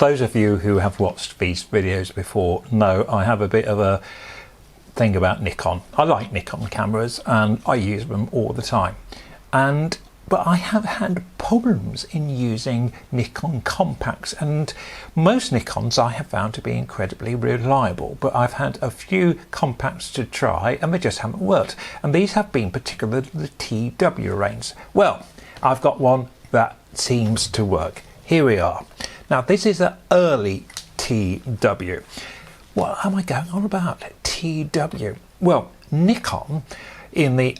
those of you who have watched these videos before know I have a bit of a thing about Nikon. I like Nikon cameras and I use them all the time, but I have had problems in using Nikon compacts, and most Nikons I have found to be incredibly reliable, but I've had a few compacts to try and they just haven't worked, and these have been particularly the TW range. Well, I've got one that seems to work. Here we are. Now this is an early TW. What am I going on about? TW. Well, Nikon in the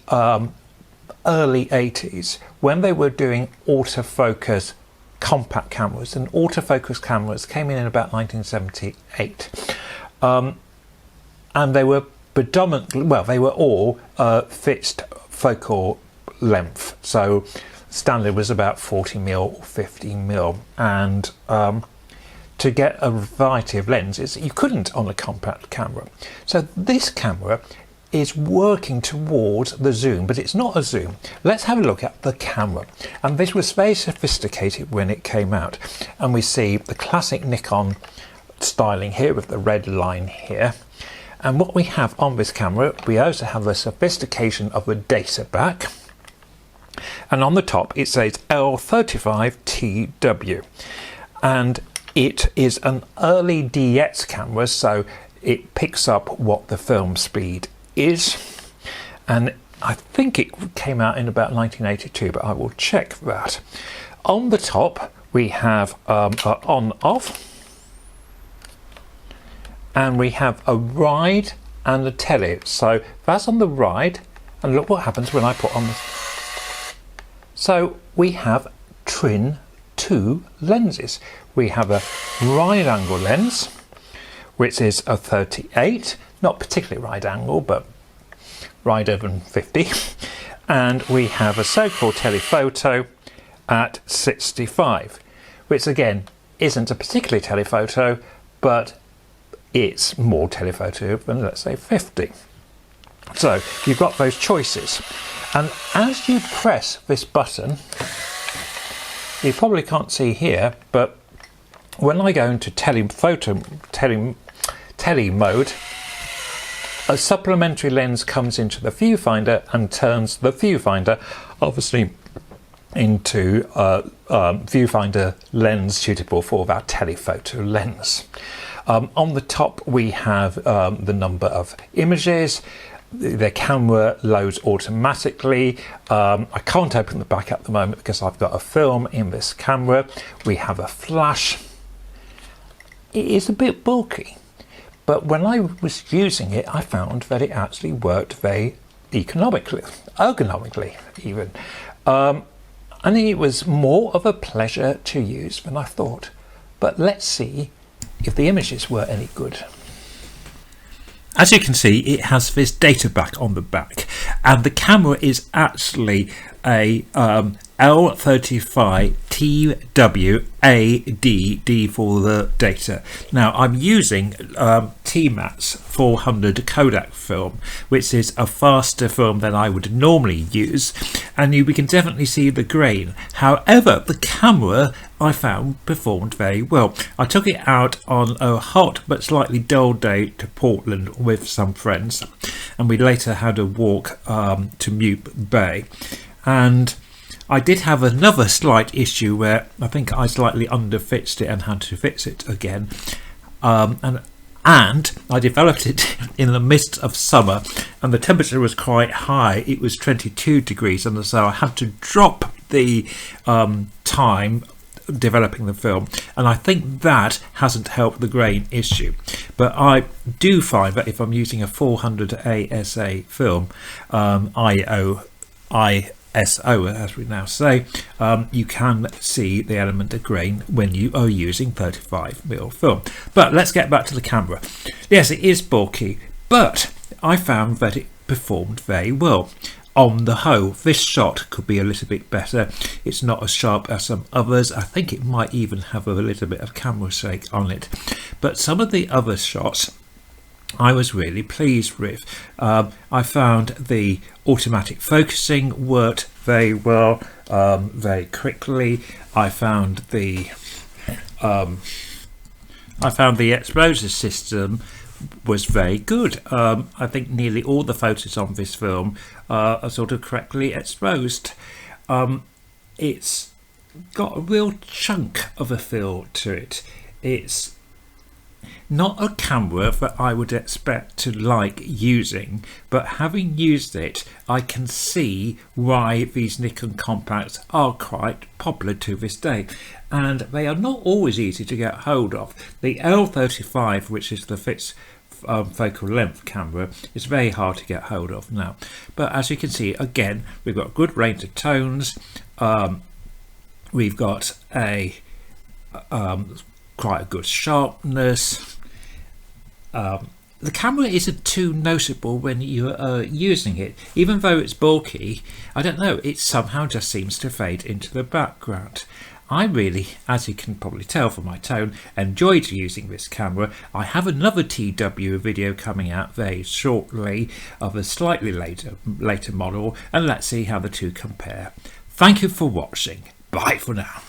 early 80s, when they were doing autofocus compact cameras, and autofocus cameras came in about 1978, and they were predominantly, well, they were all fixed focal length, so standard was about 40mm or 50mm, and to get a variety of lenses you couldn't on a compact camera. So this camera is working towards the zoom, but it's not a zoom. Let's have a look at the camera, and this was very sophisticated when it came out, and we see the classic Nikon styling here with the red line here, and what we have on this camera, we also have the sophistication of the data back, and on the top it says L35 TW, and it is an early DX camera, so it picks up what the film speed is, and I think it came out in about 1982, but I will check that. On the top we have a on off, and we have a ride and a tele. So that's on the ride, and look what happens when I put on the... So we have twin two lenses. We have a wide angle lens, which is a 38, not particularly wide angle, but wider than 50, and we have a so-called telephoto at 65, which again isn't a particularly telephoto, but it's more telephoto than, let's say, 50. So you've got those choices, and as you press this button, you probably can't see here, but when I go into tele mode, a supplementary lens comes into the viewfinder and turns the viewfinder obviously into a viewfinder lens suitable for that telephoto lens. On the top we have the number of images. The camera loads automatically. I can't open the back at the moment because I've got a film in this camera. We have a flash. It is a bit bulky, but when I was using it I found that it actually worked very ergonomically even. I think it was more of a pleasure to use than I thought, but let's see if the images were any good. As you can see, it has this data back on the back, and the camera is actually a L35 TW AD, D for the data. Now I'm using TMAT's 400 Kodak film, which is a faster film than I would normally use, and we can definitely see the grain. However, the camera I found performed very well. I took it out on a hot but slightly dull day to Portland with some friends, and we later had a walk to Mute Bay, and I did have another slight issue where I think I slightly underfixed it and had to fix it again, and I developed it in the midst of summer, and the temperature was quite high. It was 22 degrees, and so I had to drop the time developing the film, and I think that hasn't helped the grain issue. But I do find that if I'm using a 400 ASA film, ISO as we now say, you can see the element of grain when you are using 35mm film. But let's get back to the camera. Yes, it is bulky, but I found that it performed very well. On the whole, this shot could be a little bit better. It's not as sharp as some others. I think it might even have a little bit of camera shake on it, but some of the other shots I was really pleased with. I found the automatic focusing worked very well, very quickly. I found the I found the exposure system was very good. I think nearly all the photos on this film are sort of correctly exposed. It's got a real chunk of a feel to it. It's not a camera that I would expect to like using, but having used it, I can see why these Nikon compacts are quite popular to this day, and they are not always easy to get hold of. The L35, which is the fixed focal length camera, is very hard to get hold of now, but as you can see, again, we've got a good range of tones. We've got a quite a good sharpness. The camera isn't too noticeable when you're using it, even though it's bulky. I don't know, it somehow just seems to fade into the background. I really, as you can probably tell from my tone, enjoyed using this camera. I have another TW video coming out very shortly of a slightly later model, and let's see how the two compare. Thank you for watching. Bye for now.